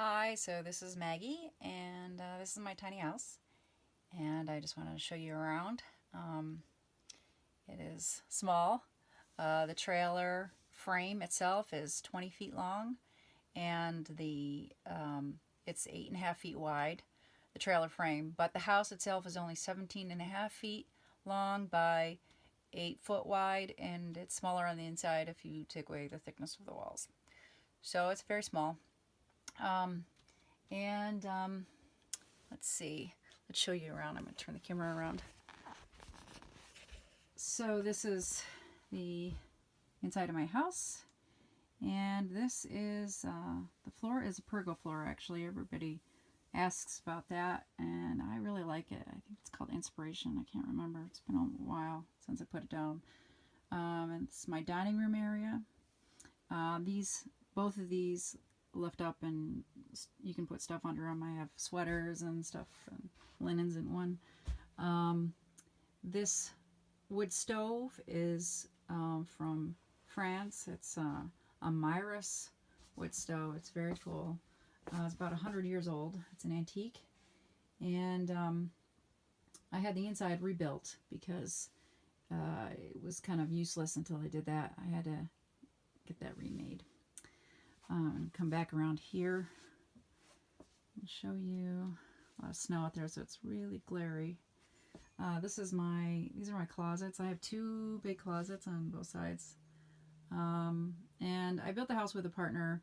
Hi, so this is Maggie, and this is my tiny house, and I just wanted to show you around. It is small. The trailer frame itself is 20 feet long, and it's 8.5 feet wide, the trailer frame, but the house itself is only 17.5 feet long by 8 foot wide, and it's smaller on the inside if you take away the thickness of the walls. So it's very small. Um, and let's see. Let's show you around. I'm going to turn the camera around. So this is the inside of my house. And this is, the floor is a pergo floor, actually. Everybody asks about that, and I really like it. I think it's called Inspiration. I can't remember. It's been a while since I put it down. And it's my dining room area. Both of these lift up, and you can put stuff under them. I have sweaters and stuff and linens in one. This wood stove is from France. It's a Myris wood stove. It's very cool. It's about 100 years old. It's an antique, and I had the inside rebuilt because it was kind of useless until I did that. I had to get that remade. Come back around here and show you a lot of snow out there, so it's really glary. These are my closets. I have two big closets on both sides. And I built the house with a partner.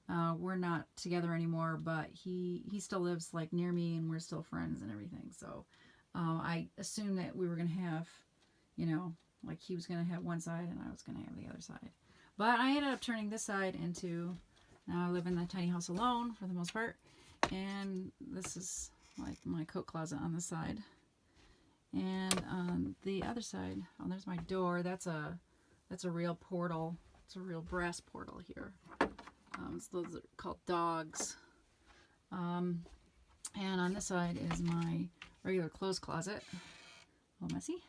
We're not together anymore, but he still lives like near me, and we're still friends and everything. So I assumed that we were going to have, like he was going to have one side and I was going to have the other side. But I ended up turning this side into, now I live in the tiny house alone for the most part. And this is like my coat closet on this side. And on the other side, oh, there's my door. That's a real portal. It's a real brass portal here. Those are called dogs. And on this side is my regular clothes closet. A little messy.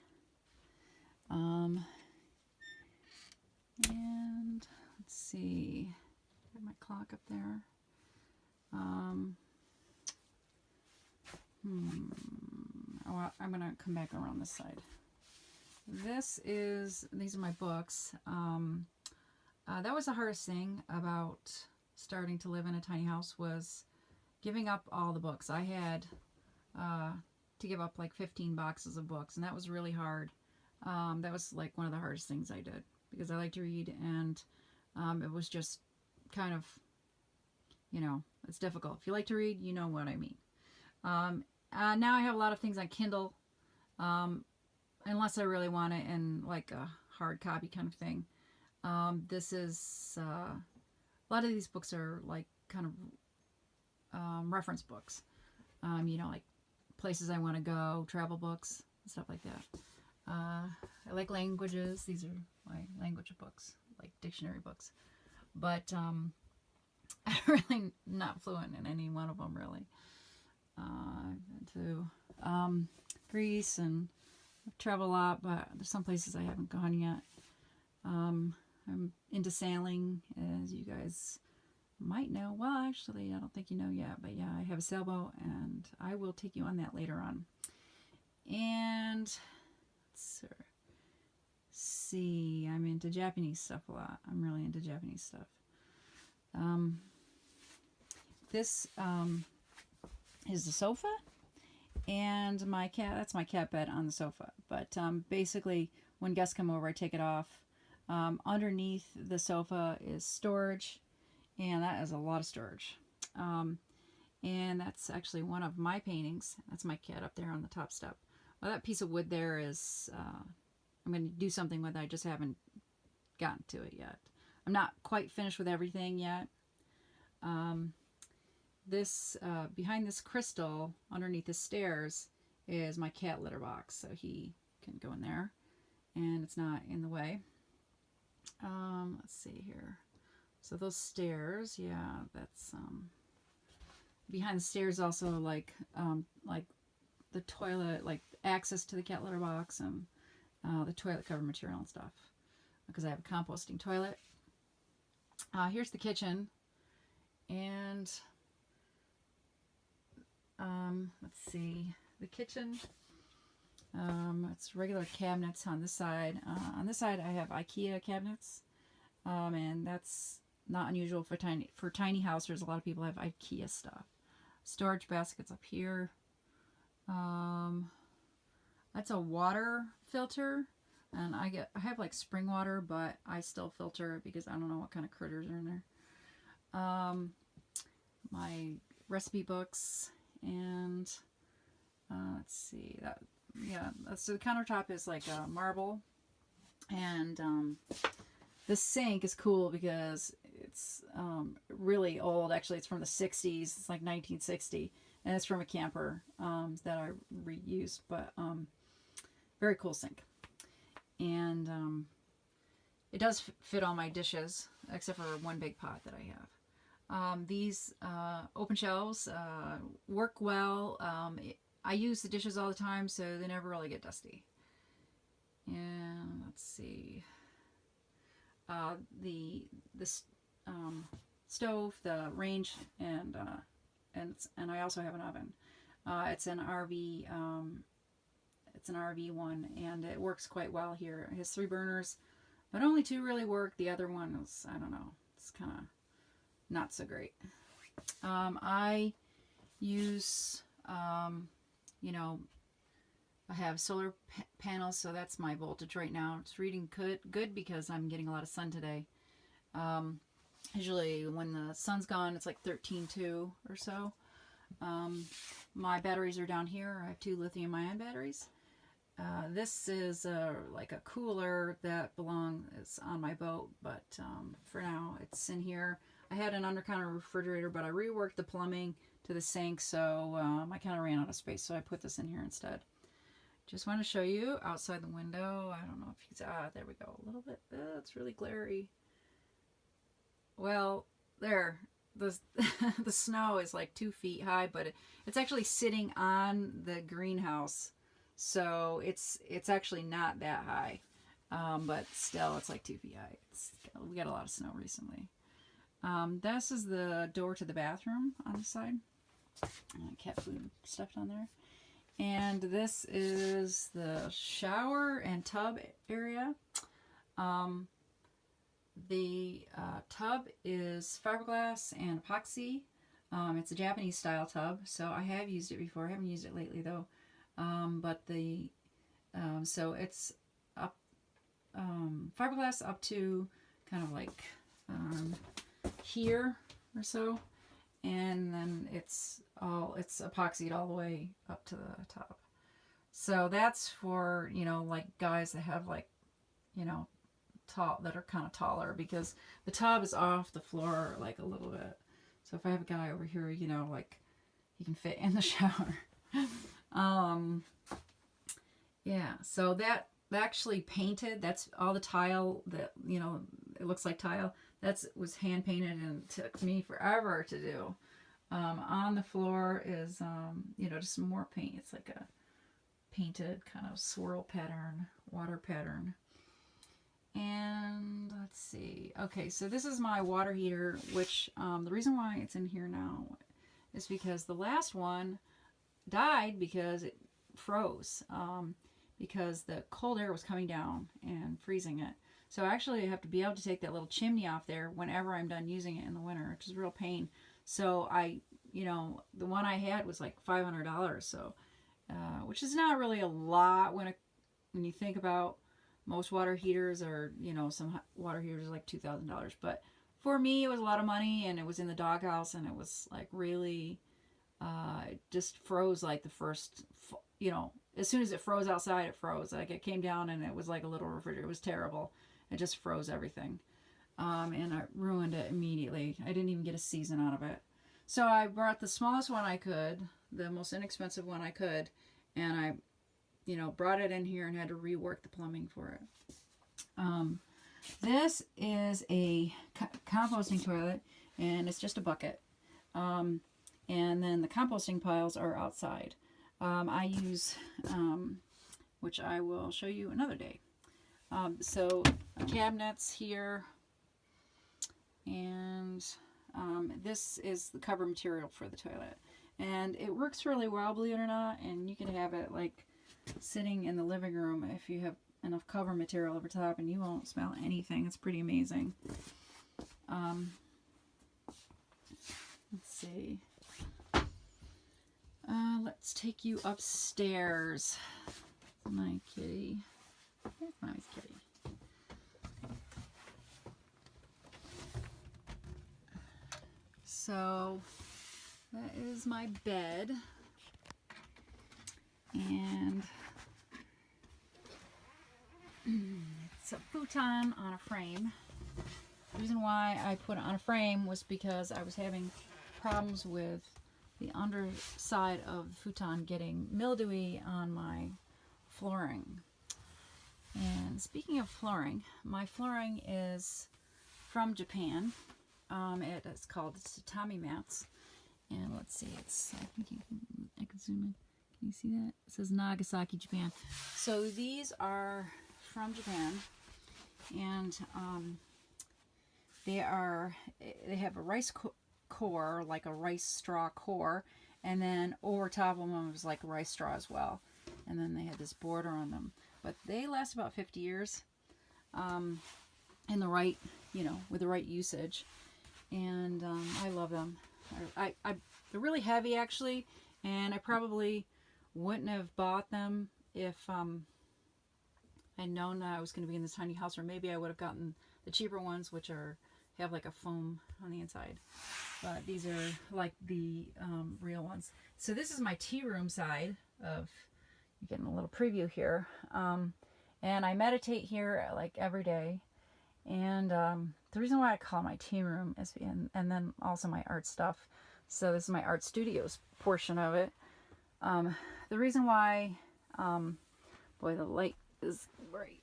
And let's see, I have my clock up there. Oh, I'm gonna come back around this side. These are my books. That was the hardest thing about starting to live in a tiny house, was giving up all the books. I had to give up like 15 boxes of books, and that was really hard. That was like one of the hardest things I did, because I like to read, and it was just kind of, it's difficult. If you like to read, you know what I mean. Now I have a lot of things on Kindle, unless I really want it in like a hard copy kind of thing. This is, a lot of these books are like kind of reference books, like places I want to go, travel books, and stuff like that. I like languages. These are my language books, like dictionary books. But I'm really not fluent in any one of them, really. I've been to Greece, and I've traveled a lot, but there's some places I haven't gone yet. I'm into sailing, as you guys might know. Well, actually, I don't think you know yet, but yeah, I have a sailboat, and I will take you on that later on. And let's see, I'm into Japanese stuff a lot. I'm really into Japanese stuff. This is the sofa, and my cat, that's my cat bed on the sofa. But basically, when guests come over, I take it off. Underneath the sofa is storage, and that is a lot of storage. And that's actually one of my paintings. That's my cat up there on the top step. Well, that piece of wood there is, I'm going to do something with it. I just haven't gotten to it yet. I'm not quite finished with everything yet. Behind this crystal, underneath the stairs, is my cat litter box. So he can go in there, and it's not in the way. Let's see here. So those stairs, yeah, that's, behind the stairs also like the toilet, like access to the cat litter box, and the toilet cover material and stuff, because I have a composting toilet. Here's the kitchen, and let's see, the kitchen. It's regular cabinets on this side. On this side, I have IKEA cabinets, and that's not unusual for tiny houses. A lot of people have IKEA stuff. Storage baskets up here. That's a water filter, and I have like spring water, but I still filter it because I don't know what kind of critters are in there. My recipe books, and let's see, that, yeah, so the countertop is like a marble, and the sink is cool because it's really old. Actually, it's from the 60s. It's like 1960, and it's from a camper that I reused, but very cool sink. And it does fit all my dishes, except for one big pot that I have. These open shelves work well. I use the dishes all the time, so they never really get dusty. And let's see, the stove, the range, and I also have an oven. It's an RV. It's an RV one, and it works quite well here. It has 3 burners, but only 2 really work. The other one is, I don't know, it's kind of not so great. I use, you know, I have solar panels, so that's my voltage right now. It's reading good because I'm getting a lot of sun today. Usually when the sun's gone, it's like 13.2 or so. My batteries are down here. I have 2 lithium-ion batteries. This is like a cooler that is on my boat, but for now it's in here. I had an under-counter refrigerator, but I reworked the plumbing to the sink, so I kind of ran out of space, so I put this in here instead. Just want to show you outside the window. I don't know if you can, there we go, a little bit. It's really glary. Well, there, the the snow is like 2 feet high, but it's actually sitting on the greenhouse, so it's actually not that high, but still it's like 2 feet high. We got a lot of snow recently. This is the door to the bathroom on the side. Cat food stuffed on there. And this is the shower and tub area. The tub is fiberglass and epoxy. It's a Japanese style tub, so I have used it before. I haven't used it lately though. But so it's up fiberglass up to kind of like here or so, and then it's epoxied all the way up to the top. So that's for, you know, like guys that have like, you know, that are kind of taller, because the tub is off the floor like a little bit. So if I have a guy over here, you know, like he can fit in the shower. Yeah, so that actually painted, that's all the tile that, you know, it looks like tile. Was hand painted and took me forever to do. On the floor is, you know, just some more paint. It's like a painted kind of swirl pattern, water pattern. And let's see. Okay, so this is my water heater, which the reason why it's in here now is because the last one died because it froze, because the cold air was coming down and freezing it. So actually I have to be able to take that little chimney off there whenever I'm done using it in the winter, which is a real pain. So you know, the one I had was like $500, so which is not really a lot when you think about most water heaters, or, you know, some water heaters are like $2,000. But for me, it was a lot of money, and it was in the doghouse, and it was like really, it just froze like the first, you know, as soon as it froze outside, it froze. Like it came down and it was like a little refrigerator. It was terrible. It just froze everything. And I ruined it immediately. I didn't even get a season out of it. So I brought the smallest one I could, the most inexpensive one I could, and I, you know, brought it in here and had to rework the plumbing for it. This is a composting toilet, and it's just a bucket. And then the composting piles are outside. I use, which I will show you another day. So cabinets here, and this is the cover material for the toilet. And it works really well, believe it or not, and you can have it like sitting in the living room if you have enough cover material over top, and you won't smell anything. It's pretty amazing. Let's see. Let's take you upstairs. My kitty. Here's Mommy's kitty. So that is my bed, and it's a futon on a frame. The reason why I put it on a frame was because I was having problems with the underside of the futon getting mildewy on my flooring. And speaking of flooring, my flooring is from Japan. It's called tatami mats. And let's see, I think I can zoom in. Can you see that? It says Nagasaki, Japan. So these are from Japan, and they have a rice core, like a rice straw core, and then over top of them was like a rice straw as well. And then they had this border on them. But they last about 50 years, in the right, with the right usage. And I love them. They're really heavy actually, and I probably wouldn't have bought them if I'd known that I was going to be in this tiny house, or maybe I would have gotten the cheaper ones, which have like a foam on the inside. But these are like the real ones. So this is my tea room side of. You're getting a little preview here, and I meditate here like every day. And the reason why I call it my tea room is, and then also my art stuff. So this is my art studios portion of it. The reason why, boy, the light is bright.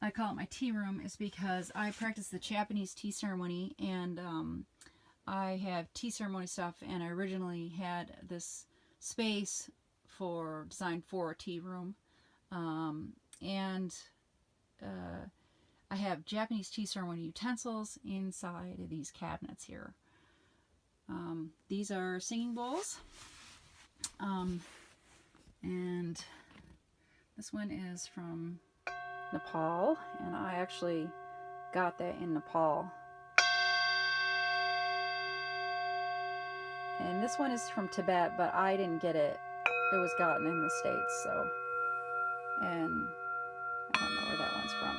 I call it my tea room is because I practice the Japanese tea ceremony, and I have tea ceremony stuff, and I originally had this space designed for a tea room, and I have Japanese tea ceremony utensils inside of these cabinets here. These are singing bowls, and this one is from Nepal, and I actually got that in Nepal. And this one is from Tibet, but I didn't get it. It was gotten in the States, so. And I don't know where that one's from.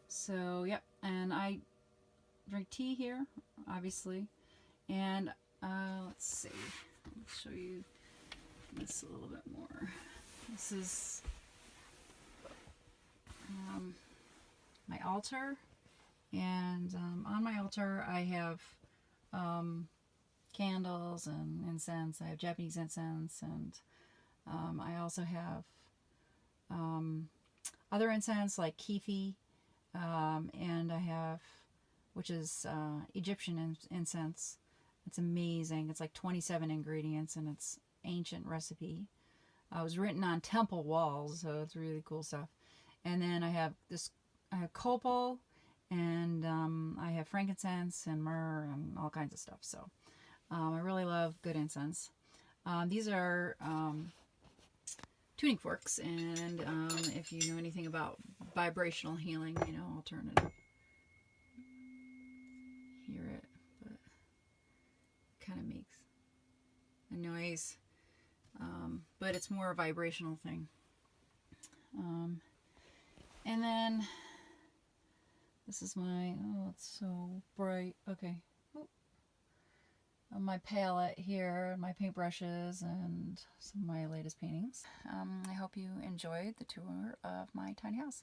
So, yep, and I drink tea here, obviously. And let's see, let's show you this a little bit more. This is my altar, and on my altar I have candles and incense. I have Japanese incense, and I also have other incense like kifi, and I have, which is Egyptian incense. It's amazing. It's like 27 ingredients, and it's ancient recipe. It was written on temple walls, so it's really cool stuff. And then I have copal, and I have frankincense and myrrh and all kinds of stuff. So I really love good incense. These are tuning forks, and if you know anything about vibrational healing, alternative. Hear it, but it kind of makes a noise, but it's more a vibrational thing. And then this is my, it's so bright. Okay. My palette here, my paintbrushes, and some of my latest paintings. I hope you enjoyed the tour of my tiny house.